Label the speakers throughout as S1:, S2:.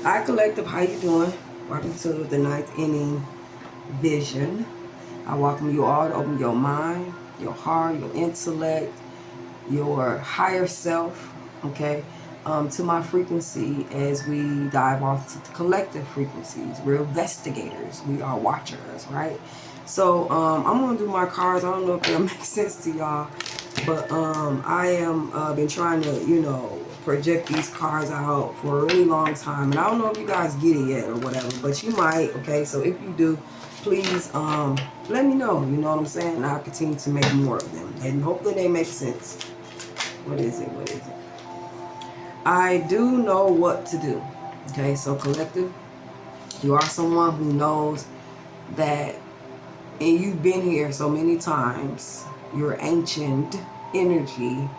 S1: Hi Collective, how you doing? Welcome to the ninth inning vision. I welcome you all to open your mind, your heart, your intellect, your higher self, okay, to my frequency as we dive off to the collective frequencies. We're investigators. We are watchers, right? So I'm going to do my cards. I don't know if that makes sense to y'all, but I am been trying to, project these cards out for a really long time. And I don't know if you guys get it yet or whatever, but you might, okay? So if you do, please let me know, you know what I'm saying? And I'll continue to make more of them. And hopefully they make sense. What is it? What is it? I do know what to do. Okay, so collective, you are someone who knows that, and you've been here so many times, your ancient energy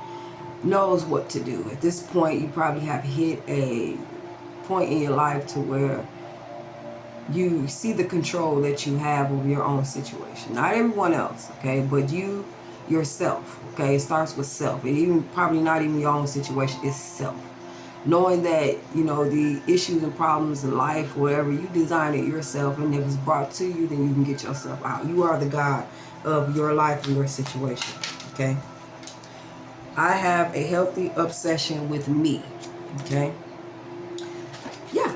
S1: knows what to do. At this point, you probably have hit a point in your life to where you see the control that you have over your own situation. Not everyone else, okay, but you yourself, okay? It starts with self. And even probably not even your own situation, it's self. Knowing that, the issues and problems in life, whatever, you design it yourself, and if it's brought to you, then you can get yourself out. You are the God of your life and your situation, okay? I have a healthy obsession with me, okay? Yeah.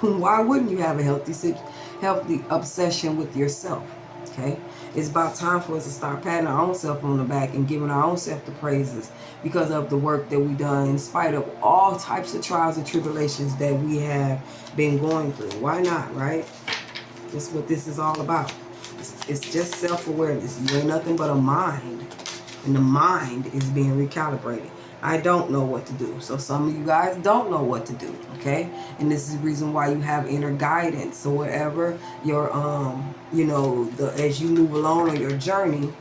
S1: Why wouldn't you have a healthy obsession with yourself, okay? It's about time for us to start patting our own self on the back and giving our own self the praises because of the work that we've done in spite of all types of trials and tribulations that we have been going through. Why not, right? That's what this is all about. It's just self-awareness. You ain't nothing but a mind. And the mind is being recalibrated. I don't know what to do. So some of you guys don't know what to do, okay? And this is the reason why you have inner guidance. So whatever your as you move along on your journey,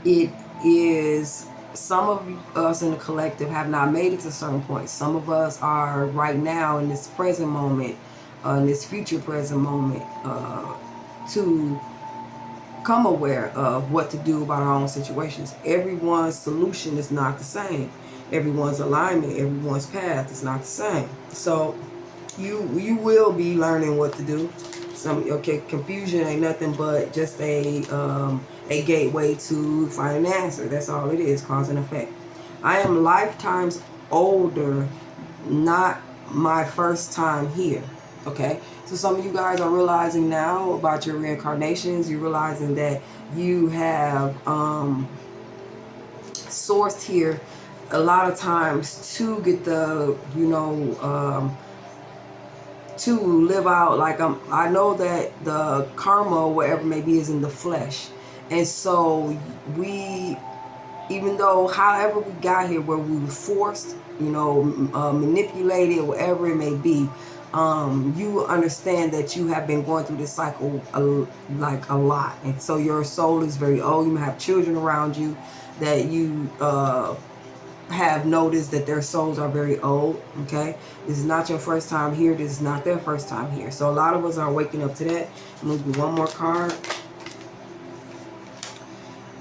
S1: it is, some of us in the collective have not made it to certain points. Some of us are right now in this present moment, in this future present moment, to come aware of what to do about our own situations. Everyone's solution is not the same. Everyone's alignment, everyone's path is not the same. So you will be learning what to do. Confusion ain't nothing but just a gateway to find an answer. That's all it is, cause and effect. I am lifetimes older, not my first time here. Okay, so some of you guys are realizing now about your reincarnations. You're realizing that you have sourced here a lot of times to get the, to live out, like I know that the karma, whatever it may be, is in the flesh. And so we, even though however we got here, where we were forced, manipulated, whatever it may be, you understand that you have been going through this cycle like a lot. And so your soul is very old. You may have children around you that you have noticed that their souls are very old, okay? This is not your first time here. This is not their first time here. So a lot of us are waking up to that. I'm going to do one more card.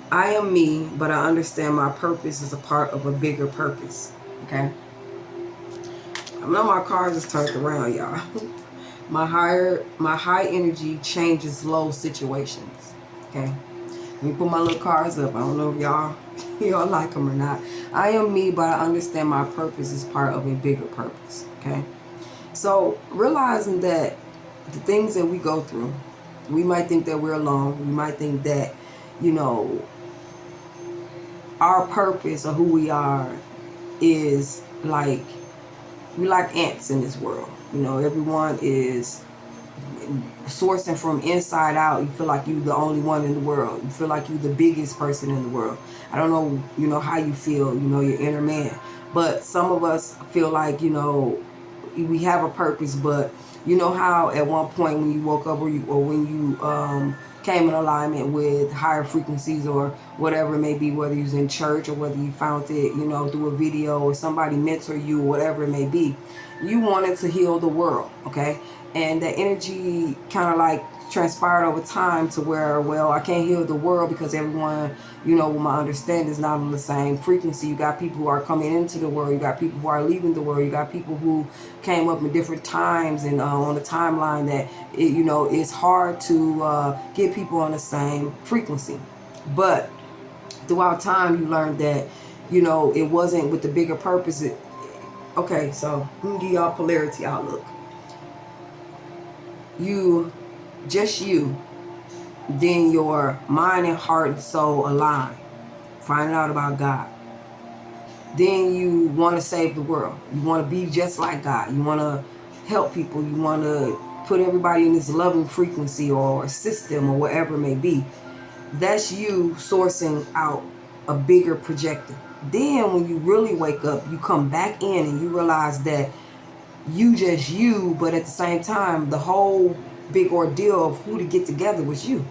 S1: I am me, but I understand my purpose is a part of a bigger purpose, okay? I know my cards is turned around, y'all. My high energy changes low situations, okay? Let me put my little cards up. I don't know if y'all like them or not. I am me, but I understand my purpose is part of a bigger purpose, okay? So realizing that the things that we go through, we might think that we're alone. We might think that, our purpose or who we are is like, we like ants in this world. Everyone is sourcing from inside out. You feel like you're the only one in the world. You feel like you're the biggest person in the world. I don't know, how you feel, your inner man. But some of us feel like, we have a purpose, but you know how at one point when you woke up or when you came in alignment with higher frequencies or whatever it may be, whether you was in church or whether you found it, through a video or somebody mentor you or whatever it may be, you wanted to heal the world, okay? And the energy kind of like transpired over time to where, well, I can't heal the world because everyone, you know, my understanding is not on the same frequency. You got people who are coming into the world, you got people who are leaving the world, you got people who came up in different times and on the timeline that it, you know, it's hard to get people on the same frequency. But throughout time, you learned that, you know, it wasn't with the bigger purpose. Okay, so let me give y'all polarity outlook. You, just you, then your mind and heart and soul align, finding out about God. Then you want to save the world. You want to be just like God. You want to help people. You want to put everybody in this loving frequency or system or whatever it may be. That's you sourcing out a bigger projector. Then when you really wake up, you come back in and you realize that you just you, but at the same time, the whole big ordeal of who to get together was you.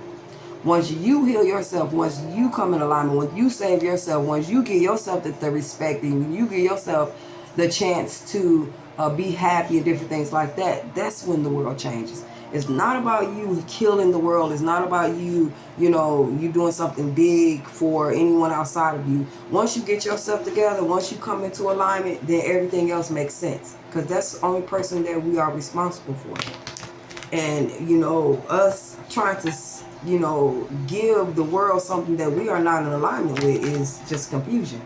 S1: Once you heal yourself, once you come in alignment, once you save yourself, once you give yourself the respect and you give yourself the chance to be happy and different things like that, that's when the world changes. It's not about you killing the world. It's not about you, you know, you doing something big for anyone outside of you. Once you get yourself together, once you come into alignment, then everything else makes sense. Because that's the only person that we are responsible for. And, you know, us trying to, you know, give the world something that we are not in alignment with is just confusion.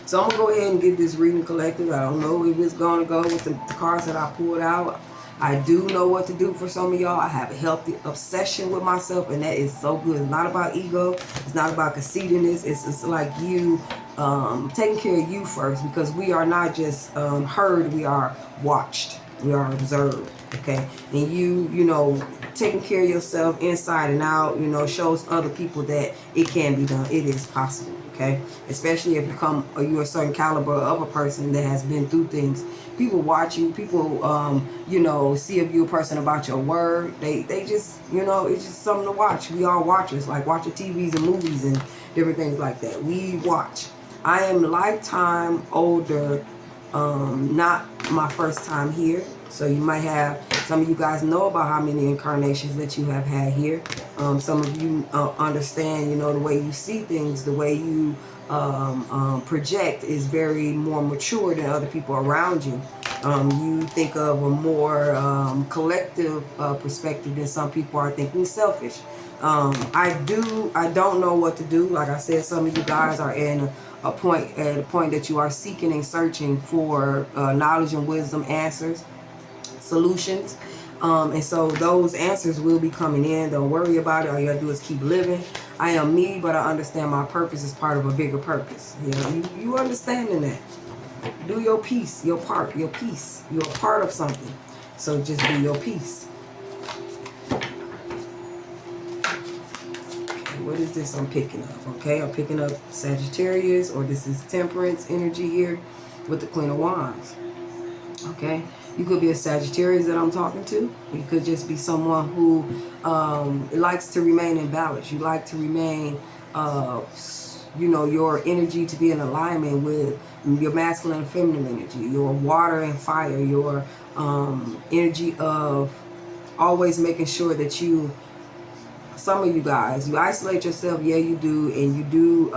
S1: So I'm going to go ahead and get this reading collected. I don't know if it's going to go with the cards that I pulled out. I do know what to do for some of y'all. I have a healthy obsession with myself, and that is so good. It's not about ego. It's not about conceitedness. It's like you taking care of you first, because we are not just heard. We are watched. We are observed. Okay, and you know, taking care of yourself inside and out, you know, shows other people that it can be done. It is possible. Okay, especially if you're a certain caliber of a person that has been through things. People watch you. People, you know, see if you're a person about your word. They just, you know, it's just something to watch. We are watchers, like watching TVs and movies and different things like that. We watch. I am lifetime older, not my first time here. So you might have, some of you guys know about how many incarnations that you have had here. Some of you understand, you know, the way you see things, the way you project is very more mature than other people around you. You think of a more collective perspective than some people are thinking selfish. I don't know what to do. Like I said, some of you guys are in a point that you are seeking and searching for knowledge and wisdom, answers, solutions, and so those answers will be coming in. Don't worry about it. All you gotta do is keep living. I am me, but I understand my purpose is part of a bigger purpose. You know, you understanding that. Do your piece, your part, your piece. You're a part of something, so just do your piece. Okay, what is this I'm picking up? Okay, I'm picking up Sagittarius, or this is Temperance energy here with the Queen of Wands. Okay, you could be a Sagittarius that I'm talking to. You could just be someone who likes to remain in balance. You like to remain, you know, your energy to be in alignment with your masculine and feminine energy, your water and fire, your energy of always making sure that you, some of you guys, you isolate yourself. Yeah, you do, and you do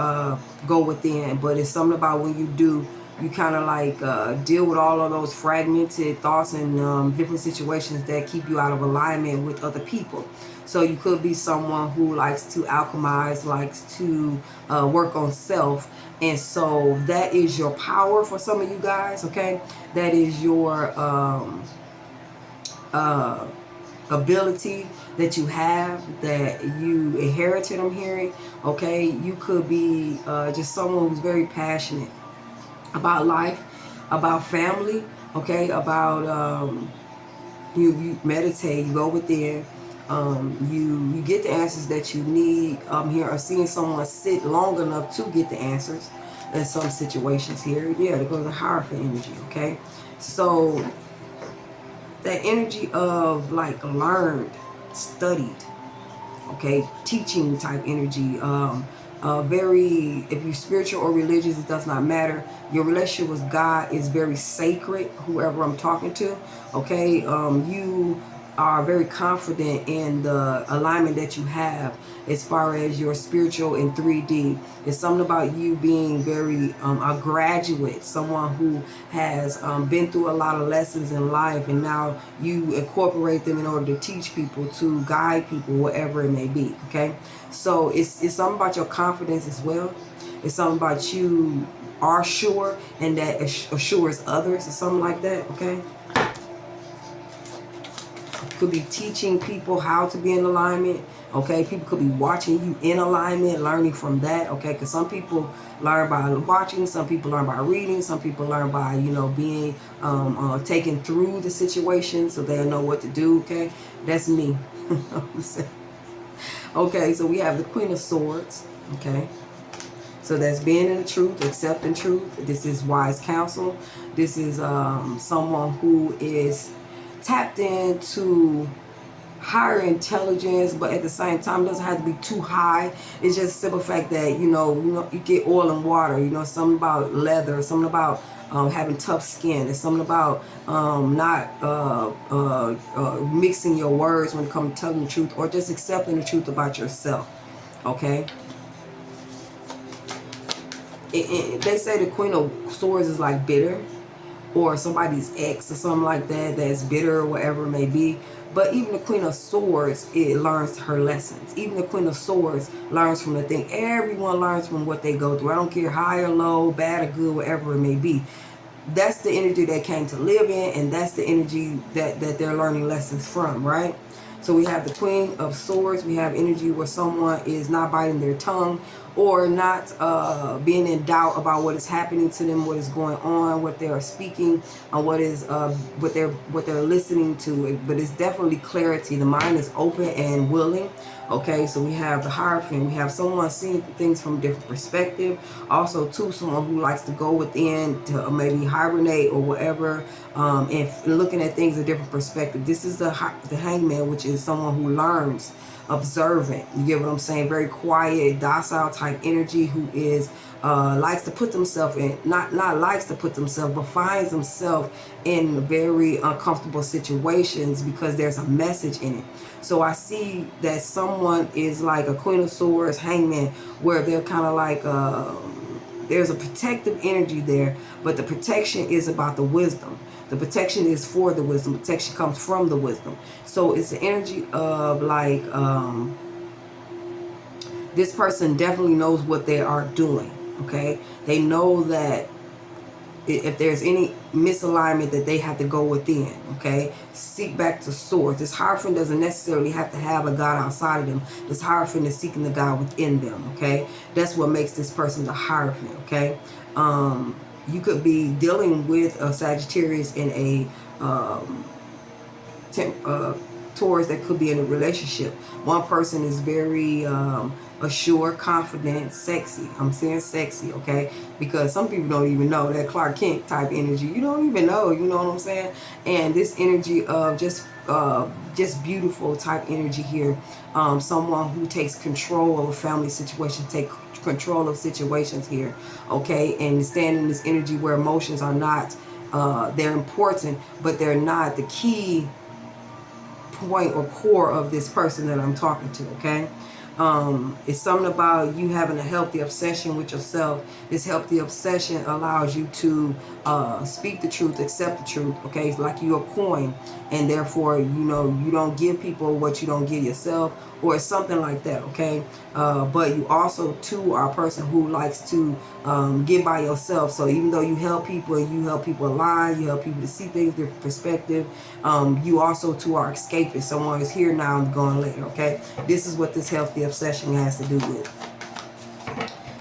S1: go within, but it's something about when you do, you kind of like deal with all of those fragmented thoughts and different situations that keep you out of alignment with other people. So you could be someone who likes to alchemize, likes to work on self. And so that is your power for some of you guys, okay? That is your ability that you have, that you inherited, I'm hearing, okay? You could be just someone who's very passionate about life, about family, okay, about you meditate, you go within, you get the answers that you need. Here I'm seeing someone sit long enough to get the answers in some situations here. Yeah, to go to the Hierophant energy, okay? So that energy of like learned, studied, okay, teaching type energy, if you're spiritual or religious, it does not matter. Your relationship with God is very sacred, whoever I'm talking to, okay? You are very confident in the alignment that you have as far as your spiritual in 3D. It's something about you being very a graduate, someone who has been through a lot of lessons in life, and now you incorporate them in order to teach people, to guide people, whatever it may be, okay? So it's something about your confidence as well. It's something about you are sure and that assures others, or something like that, okay? Could be teaching people how to be in alignment, okay? People could be watching you in alignment, learning from that, okay? Because some people learn by watching, some people learn by reading, some people learn by, you know, being taken through the situation so they'll know what to do, okay? That's me. Okay, so we have the Queen of Swords, okay? So that's being in the truth, accepting truth. This is wise counsel. This is someone who is tapped into higher intelligence, but at the same time, it doesn't have to be too high. It's just the simple fact that, you get oil and water, something about leather, something about having tough skin. It's something about not mixing your words when it comes to telling the truth, or just accepting the truth about yourself, okay? They say the Queen of Swords is like bitter, or somebody's ex or something like that, that's bitter or whatever it may be. But even the Queen of Swords, it learns her lessons. Even the Queen of Swords learns from the thing. Everyone learns from what they go through. I don't care high or low, bad or good, whatever it may be. That's the energy they came to live in, and that's the energy that they're learning lessons from, right? So we have the Queen of Swords. We have energy where someone is not biting their tongue, or not being in doubt about what is happening to them, what is going on, what they are speaking, what they're listening to. But it's definitely clarity. The mind is open and willing. Okay, so we have the Hierophant. We have someone seeing things from a different perspective. Also, too, someone who likes to go within to maybe hibernate or whatever, and looking at things a different perspective. This is the Hangman, which is someone who learns, observant. You get what I'm saying? Very quiet, docile type energy, who is likes to put themselves in, not likes to put themselves, but finds themselves in very uncomfortable situations because there's a message in it. So I see that someone is like a Queen of Swords, Hangman, where they're kind of like there's a protective energy there, but the protection is about the wisdom. The protection is for the wisdom. Protection comes from the wisdom. So it's the energy of like this person definitely knows what they are doing. Okay, they know that if there's any misalignment, that they have to go within. Okay, seek back to source. This Hierophant doesn't necessarily have to have a God outside of them. This Hierophant is seeking the God within them. Okay, that's what makes this person the Hierophant. Okay, you could be dealing with a Sagittarius in a Taurus that could be in a relationship. One person is very assured, confident, sexy. I'm saying sexy, okay? Because some people don't even know that Clark Kent type energy. You don't even know, you know what I'm saying? And this energy of just beautiful type energy here. Someone who takes control of a family situation, take control of situations here, okay? And stand in this energy where emotions are not, they're important, but they're not the key point or core of this person that I'm talking to, okay? It's something about you having a healthy obsession with yourself. This healthy obsession allows you to speak the truth, accept the truth, okay? It's like you're a coin, and therefore, you don't give people what you don't give yourself, or something like that, okay? But you also, too, are a person who likes to get by yourself. So even though you help people, and you help people align, you help people to see things different perspective, you also, too, are escapist. Someone is here now and gone later, okay? This is what this healthy obsession has to do with.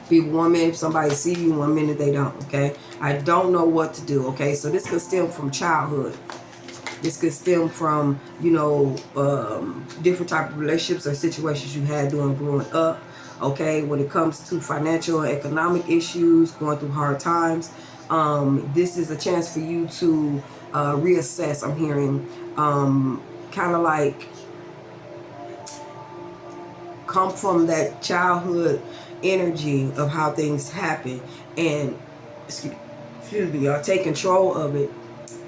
S1: People, 1 minute somebody see you, 1 minute they don't, okay? I don't know what to do, okay? So this could stem from childhood. This could stem from, different type of relationships or situations you had during growing up, okay? When it comes to financial and economic issues, going through hard times, this is a chance for you to reassess. I'm hearing kind of like come from that childhood energy of how things happen, and excuse me, y'all, take control of it,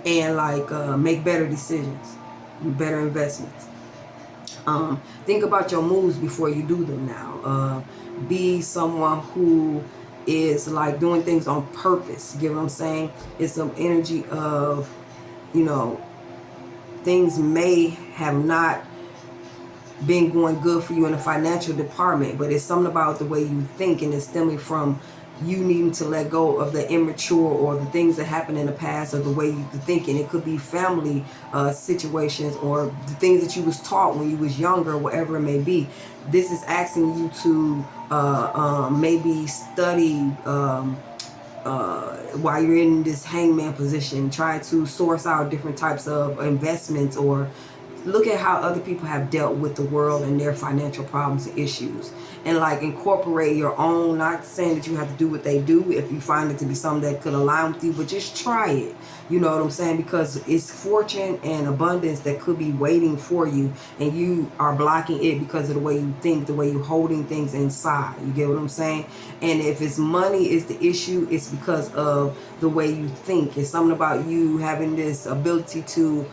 S1: and like make better decisions, better investments. Think about your moves before you do them now. Be someone who is like doing things on purpose. You get what I'm saying? It's some energy of, you know, things may have not been going good for you in the financial department, but it's something about the way you think, and it's stemming from you needing to let go of the immature or the things that happened in the past, or the way you think. And it could be family situations, or the things that you was taught when you was younger, whatever it may be. This is asking you to maybe study while you're in this hangman position. Try to source out different types of investments, or look at how other people have dealt with the world and their financial problems and issues, and like incorporate your own. Not saying that you have to do what they do if you find it to be something that could align with you, but just try it. You know what I'm saying? Because it's fortune and abundance that could be waiting for you, and you are blocking it because of the way you think, the way you're holding things inside. You get what I'm saying? And if it's money is the issue, it's because of the way you think. It's something about you having this ability to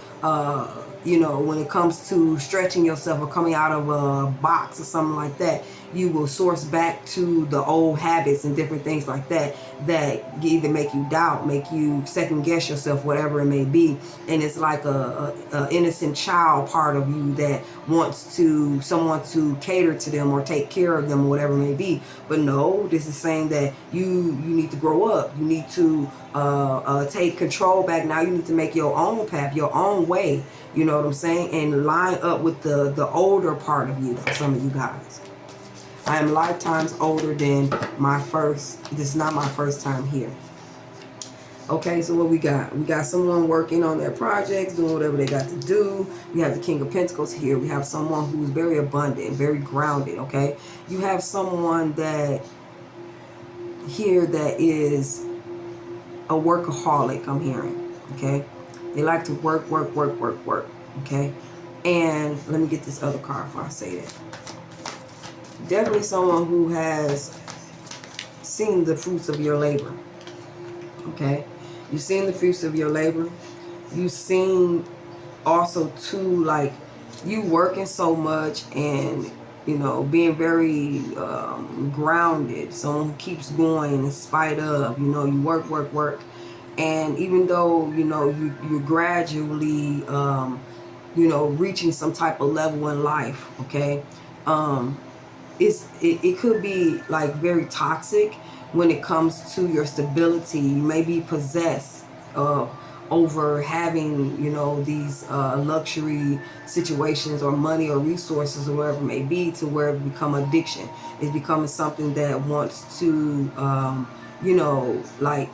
S1: you know, when it comes to stretching yourself or coming out of a box or something like that, you will source back to the old habits and different things like that, that either make you doubt, make you second guess yourself, whatever it may be. And it's like a innocent child part of you that wants to someone to cater to them or take care of them or whatever it may be. But no, this is saying that you need to grow up. You need to take control back. Now you need to make your own path, your own way. You know what I'm saying? And line up with the older part of you, for some of you guys. I am lifetimes older than my first. This is not my first time here. Okay, so what we got? We got someone working on their projects, doing whatever they got to do. We have the King of Pentacles here. We have someone who's very abundant, very grounded, okay? You have someone that here that is a workaholic, I'm hearing, okay? They like to work, okay? And let me get this other card before I say that. Definitely someone who has seen the fruits of your labor, okay? You've seen the fruits of your labor. You've seen also too, like, you working so much and, you know, being very grounded. Someone who keeps going in spite of, you know, you work. And even though, you know, you're gradually, you know, reaching some type of level in life, okay? It could be like very toxic when it comes to your stability. You may be possessed over having, you know, these luxury situations or money or resources or whatever it may be, to where it become addiction. It's becoming something that wants to, you know, like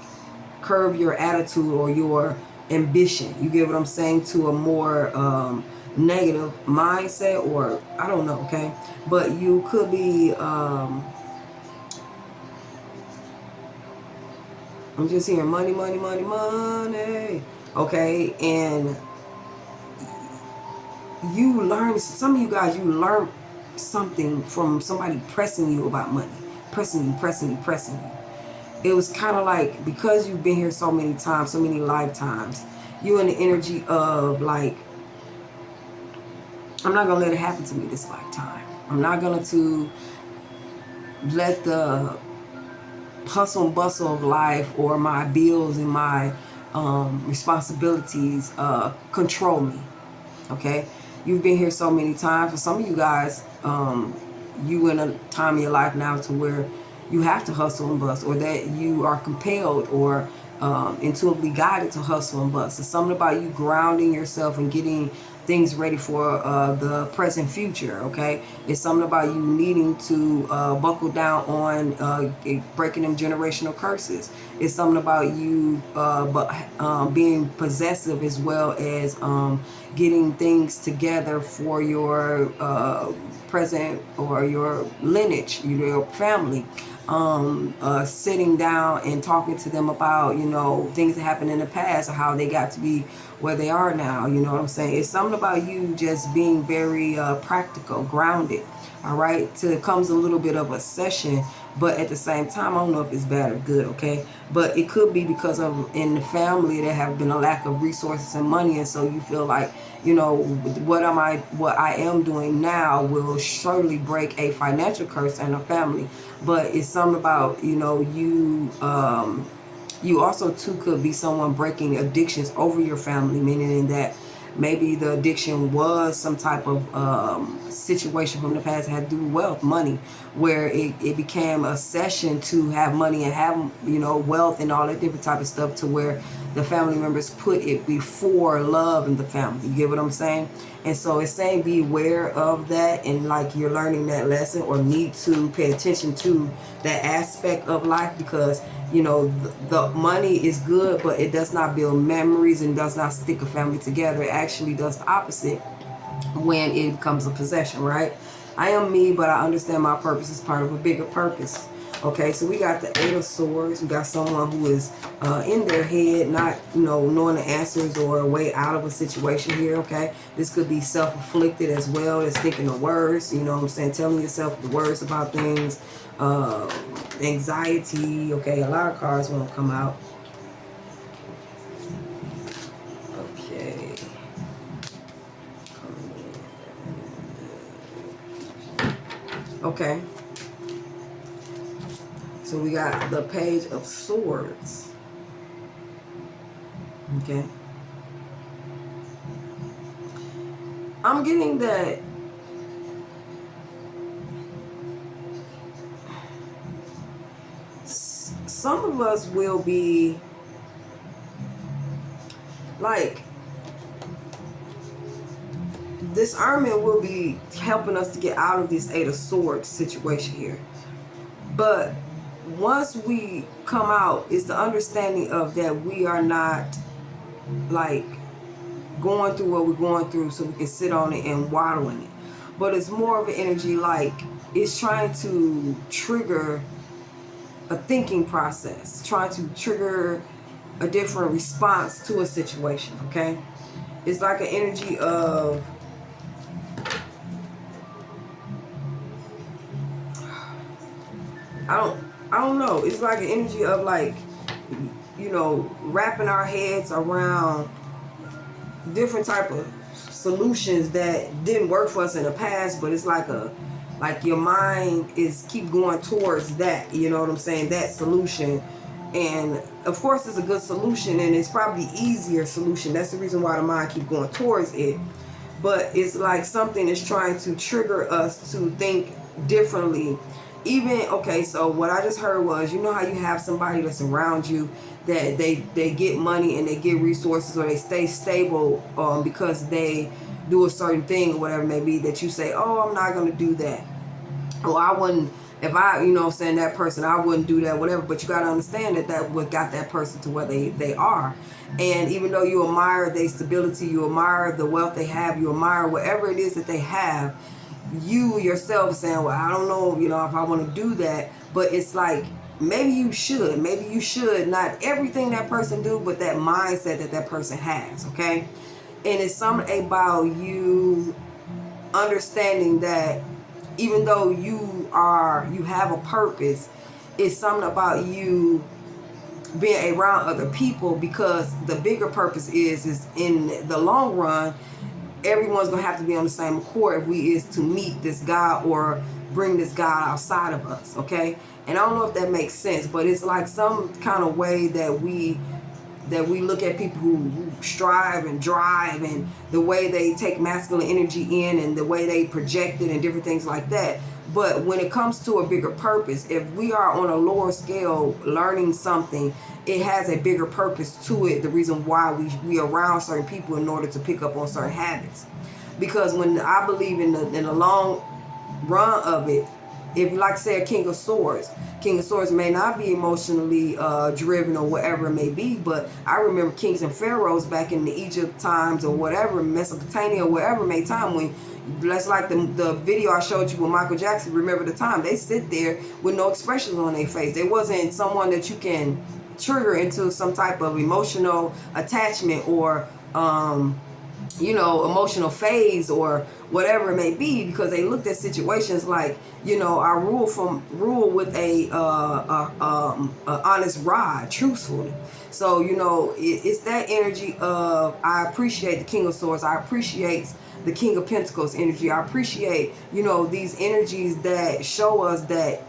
S1: curb your attitude or your ambition. You get what I'm saying? To a more negative mindset, or I don't know, okay? But you could be I'm just hearing money, okay? And you learn, some of you guys, you learn something from somebody pressing you about money, pressing you. It was kind of like, because you've been here so many times, so many lifetimes, you in the energy of like, I'm not gonna let it happen to me this lifetime. I'm not gonna to let the hustle and bustle of life or my bills and my responsibilities control me. Okay, you've been here so many times. For some of you guys, you in a time in your life now to where you have to hustle and bust, or that you are compelled or intuitively guided to hustle and bust. It's something about you grounding yourself and getting things ready for the present future, okay? It's something about you needing to buckle down on breaking them generational curses. It's something about you being possessive, as well as getting things together for your present or your lineage, your family. Sitting down and talking to them about, you know, things that happened in the past or how they got to be where they are now. You know what I'm saying? It's something about you just being very practical, grounded. All right. So it comes a little bit of a session But at the same time, I don't know if it's bad or good, okay? But it could be because of in the family there have been a lack of resources and money, and so you feel like, you know, what I am doing now will surely break a financial curse in a family. But it's something about, you know, you also too could be someone breaking addictions over your family, meaning in that maybe the addiction was some type of situation from the past that had to do with wealth, money, where it became a session to have money and have, you know, wealth and all that different type of stuff, to where the family members put it before love in the family. You get what I'm saying? And so it's saying be aware of that, and like you're learning that lesson or need to pay attention to that aspect of life, because you know the money is good, but it does not build memories and does not stick a family together. It actually does the opposite when it becomes a possession, right? I am me, but I understand my purpose is part of a bigger purpose. Okay, so we got the Eight of Swords. We got someone who is in their head, not, you know, knowing the answers or a way out of a situation here, okay? This could be self-inflicted as well as thinking the words, you know what I'm saying? Telling yourself the words about things, anxiety, okay? A lot of cards won't come out. Okay. Okay. So we got the Page of Swords. Okay. I'm getting that some of us will be like, discernment will be helping us to get out of this Eight of Swords situation here. But once we come out, it's the understanding of that we are not like going through what we're going through so we can sit on it and waddle in it. But it's more of an energy like it's trying to trigger a thinking process, trying to trigger a different response to a situation, okay? It's like an energy of I don't know. It's like an energy of like, you know, wrapping our heads around different type of solutions that didn't work for us in the past, but it's like your mind is keep going towards that, you know what I'm saying, that solution. And of course it's a good solution, and it's probably easier solution. That's the reason why the mind keep going towards it. But it's like something is trying to trigger us to think differently. Even, okay, so what I just heard was, you know how you have somebody that's around you that they get money and they get resources, or they stay stable because they do a certain thing or whatever it may be, that you say, oh, I'm not going to do that. Or I wouldn't, if I, you know what I'm saying, that person, I wouldn't do that, whatever. But you got to understand that what got that person to where they are. And even though you admire their stability, you admire the wealth they have, you admire whatever it is that they have, you yourself saying, well, I don't know, you know, if I want to do that. But it's like, maybe you should, not everything that person do, but that mindset that that person has, okay? And it's something about you understanding that even though you have a purpose, it's something about you being around other people, because the bigger purpose is in the long run, everyone's gonna have to be on the same accord if we is to meet this God or bring this God outside of us, okay? And I don't know if that makes sense, but it's like some kind of way that we look at people who strive and drive, and the way they take masculine energy in, and the way they project it and different things like that. But when it comes to a bigger purpose, if we are on a lower scale learning something, it has a bigger purpose to it. The reason why we around certain people in order to pick up on certain habits. Because when I believe in the long run of it, if like say a King of Swords may not be emotionally driven or whatever it may be, but I remember kings and pharaohs back in the Egypt times or whatever, Mesopotamia or wherever may time, when that's like the video I showed you with Michael Jackson, Remember the Time, they sit there with no expressions on their face. They wasn't someone that you can trigger into some type of emotional attachment or you know, emotional phase or whatever it may be, because they looked at situations like, you know, I rule with a honest rod, truthfully. So, you know, it's that energy of, I appreciate the King of Swords. I appreciate the King of Pentacles energy. I appreciate, you know, these energies that show us that,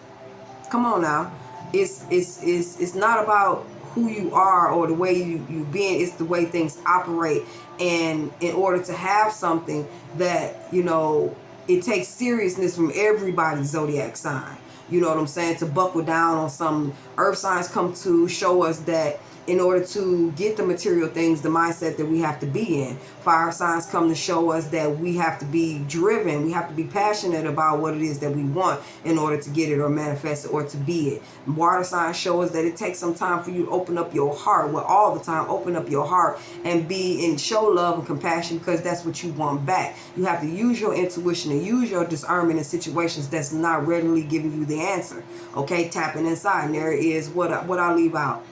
S1: come on now, it's not about who you are or the way you being, it's the way things operate. And in order to have something that, you know, it takes seriousness from everybody's zodiac sign. You know what I'm saying? To buckle down on some, earth signs come to show us that in order to get the material things, the mindset that we have to be in. Fire signs come to show us that we have to be driven. We have to be passionate about what it is that we want in order to get it or manifest it or to be it. Water signs show us that it takes some time for you to open up your heart. Well, all the time, open up your heart and be and show love and compassion, because that's what you want back. You have to use your intuition and use your discernment in situations that's not readily giving you the answer. Okay, tapping inside. And there is what I leave out.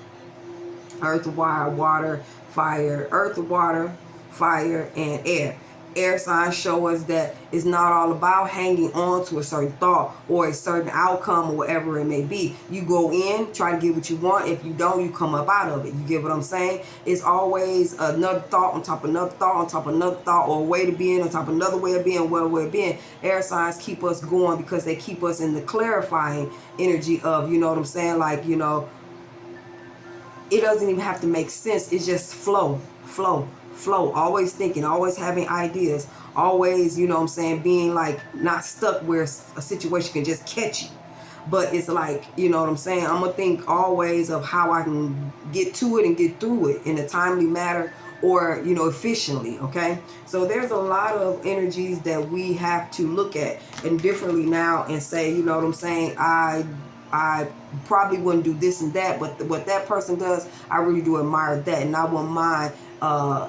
S1: Earth, water, fire. Earth, water, fire, and air. Air signs show us that it's not all about hanging on to a certain thought or a certain outcome or whatever it may be. You go in, try to get what you want. If you don't, you come up out of it. You get what I'm saying? It's always another thought on top of another thought on top of another thought, or a way to be in on top of another way of being, one way of being. Air signs keep us going because they keep us in the clarifying energy of, you know what I'm saying? Like, you know, it doesn't even have to make sense. It's just flow. Always thinking, always having ideas, always, you know what I'm saying, being like not stuck where a situation can just catch you. But it's like, you know what I'm saying, I'm going to think always of how I can get to it and get through it in a timely manner, or, you know, efficiently. Okay, so there's a lot of energies that we have to look at and differently now and say, you know what I'm saying, I probably wouldn't do this and that, but what that person does, I really do admire that, and I wouldn't mind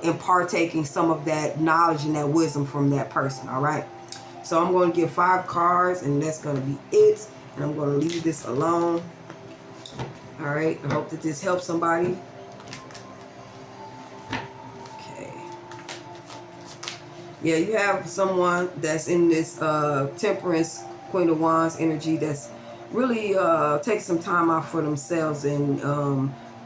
S1: impartaking some of that knowledge and that wisdom from that person. All right, so I'm going to give 5 cards, and that's going to be it, and I'm going to leave this alone. All right, I hope that this helps somebody. Okay, yeah, you have someone that's in this Temperance, Queen of Wands energy that's really take some time out for themselves, and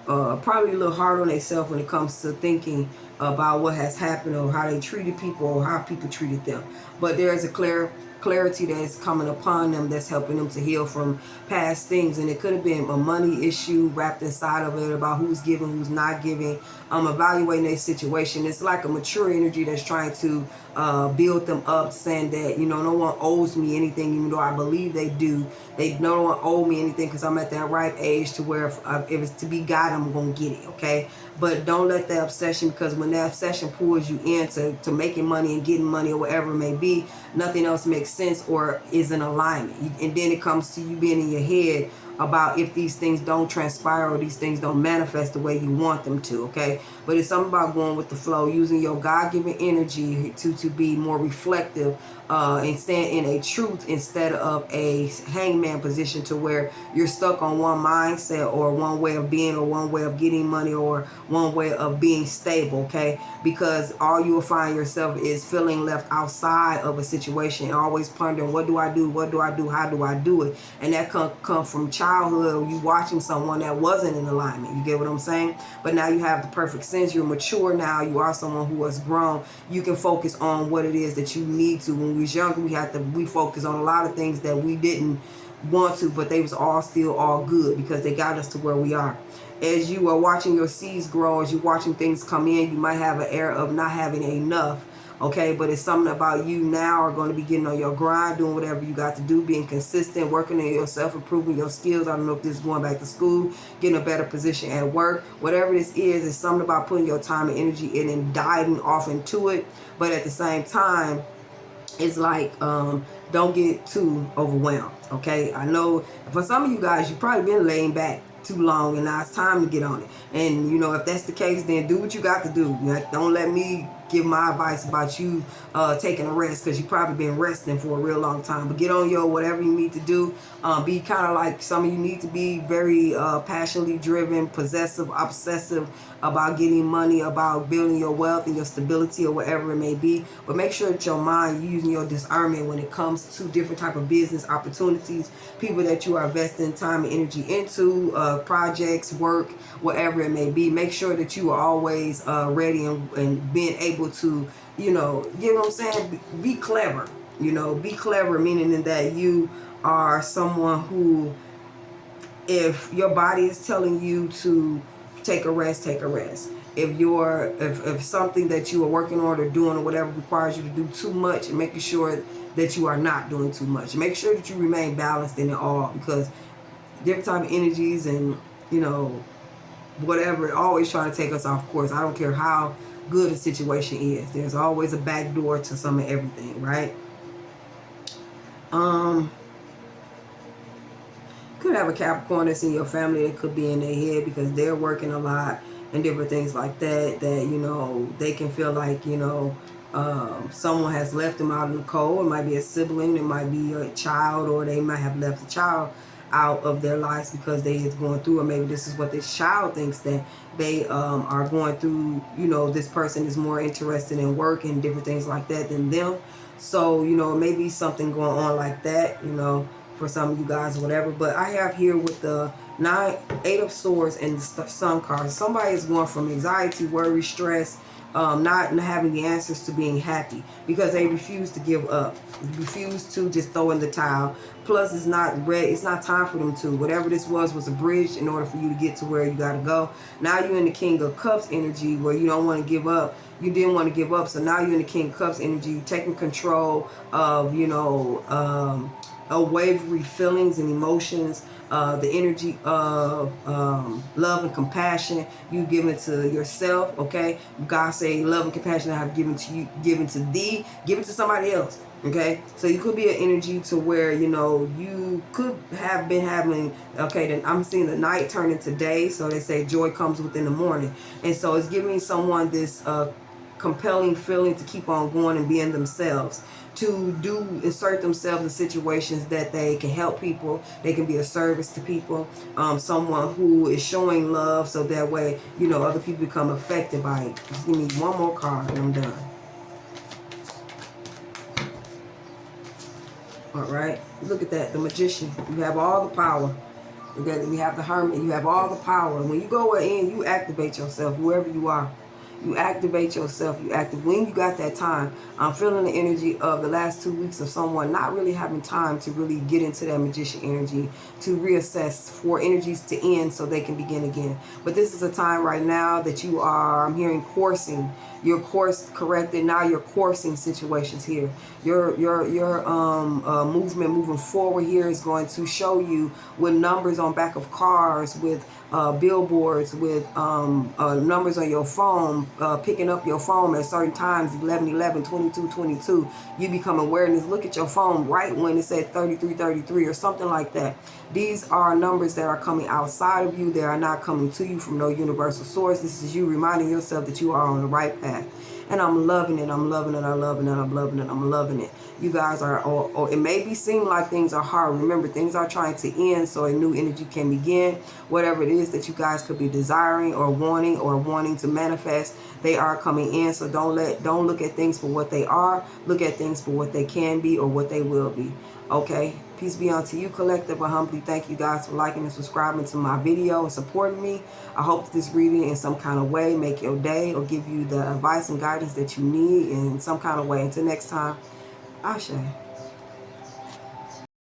S1: probably a little hard on themselves when it comes to thinking about what has happened or how they treated people or how people treated them. But there is a clarity that is coming upon them that's helping them to heal from past things, and it could have been a money issue wrapped inside of it about who's giving, who's not giving, evaluating their situation. It's like a mature energy that's trying to build them up, saying that, you know, no one owes me anything, even though I believe they do. No one owe me anything because I'm at that ripe age to where if it's to be God, I'm going to get it. Okay, but don't let that obsession, because when that obsession pulls you into making money and getting money or whatever it may be, nothing else makes sense or is in alignment. And then it comes to you being in your head about if these things don't transpire or these things don't manifest the way you want them to. Okay, but it's something about going with the flow, using your God-given energy to be more reflective and stand in a truth instead of a hangman position, to where you're stuck on one mindset or one way of being or one way of getting money or one way of being stable. Okay, because all you will find yourself is feeling left outside of a situation, always pondering, what do I do, how do I do it? And that come from childhood, you watching someone that wasn't in alignment. You get what I'm saying? But now you have the perfect sense, you're mature now, you are someone who has grown. You can focus on what it is that you need to. When we was younger, we focus on a lot of things that we didn't want to, but they was all still all good because they got us to where we are. As you are watching your seeds grow, as you're watching things come in, you might have an air of not having enough. Okay, but it's something about you now are going to be getting on your grind, doing whatever you got to do, being consistent, working on yourself, improving your skills. I don't know if this is going back to school, getting a better position at work. Whatever this is, it's something about putting your time and energy in and diving off into it. But at the same time, it's like, don't get too overwhelmed. Okay, I know for some of you guys, you've probably been laying back too long, and now it's time to get on it. And you know, if that's the case, then do what you got to do. Like, don't let me give my advice about you taking a rest, because you've probably been resting for a real long time. But get on your whatever you need to do. Be kind of like some of you need to be very passionately driven, possessive, obsessive about getting money, about building your wealth and your stability or whatever it may be. But make sure that your mind, you're using your discernment when it comes to different type of business opportunities, people that you are investing time and energy into, projects, work, whatever it may be. Make sure that you are always ready and being able to, you know what I'm saying? Be clever. Be clever, meaning that you are someone who, if your body is telling you to take a rest, take a rest. If something that you are working on or doing or whatever requires you to do too much, and making sure that you are not doing too much. Make sure that you remain balanced in it all, because different type of energies and whatever always trying to take us off course. I don't care how good a situation is. There's always a back door to some of everything, right? Could have a Capricorn that's in your family that could be in their head because they're working a lot and different things like that, they can feel like, someone has left them out in the cold. It might be a sibling, it might be a child, or they might have left a child out of their lives because they is going through, or maybe this is what this child thinks that they are going through. This person is more interested in work and different things like that than them. So, maybe something going on like that, for some of you guys or whatever. But I have here with the 8 of Swords and the Sun card, somebody is going from anxiety, worry, stress, not having the answers, to being happy because they refuse to give up, refuse to just throw in the towel. Plus, it's not ready. It's not time for them to. Whatever this was a bridge in order for you to get to where you got to go. Now you're in the King of Cups energy where you don't want to give up. You didn't want to give up, so now you're in the King of Cups energy, taking control of, wavery feelings and emotions, the energy of love and compassion. You give it to yourself, okay? God say love and compassion I have given to you, given to thee, give it to somebody else, okay? So you could be an energy to where, you could have been having, okay, then I'm seeing the night turn into day, so they say joy comes within the morning. And so it's giving someone this compelling feeling to keep on going and being themselves, to insert themselves in situations that they can help people, they can be a service to people, someone who is showing love, so that way, other people become affected by it. Just give me one more card and I'm done. All right, look at that, the Magician. You have all the power. Okay, we have the Hermit. You have all the power. When you go in, you activate yourself, whoever you are. You activate yourself. When you got that time. I'm feeling the energy of the last 2 weeks of someone not really having time to really get into that Magician energy, to reassess, for energies to end so they can begin again. But this is a time right now that you are, I'm hearing, coursing. Your course corrected. Now you're coursing situations here. Your movement moving forward here is going to show you with numbers on back of cars, with billboards, with numbers on your phone, picking up your phone at certain times, 11:11, 22:22. You become awareness. Look at your phone right when it said 33:33 or something like that. These are numbers that are coming outside of you. They are not coming to you from no universal source. This is you reminding yourself that you are on the right path. And I'm loving it. I'm loving it. I'm loving it. I'm loving it. I'm loving it. You guys are, or it may seem like things are hard. Remember, things are trying to end so a new energy can begin. Whatever it is that you guys could be desiring or wanting to manifest, they are coming in. So don't look at things for what they are. Look at things for what they can be or what they will be. Okay? Peace be unto you, collective. I humbly thank you guys for liking and subscribing to my video and supporting me. I hope that this reading in some kind of way make your day or give you the advice and guidance that you need in some kind of way. Until next time, Ashe.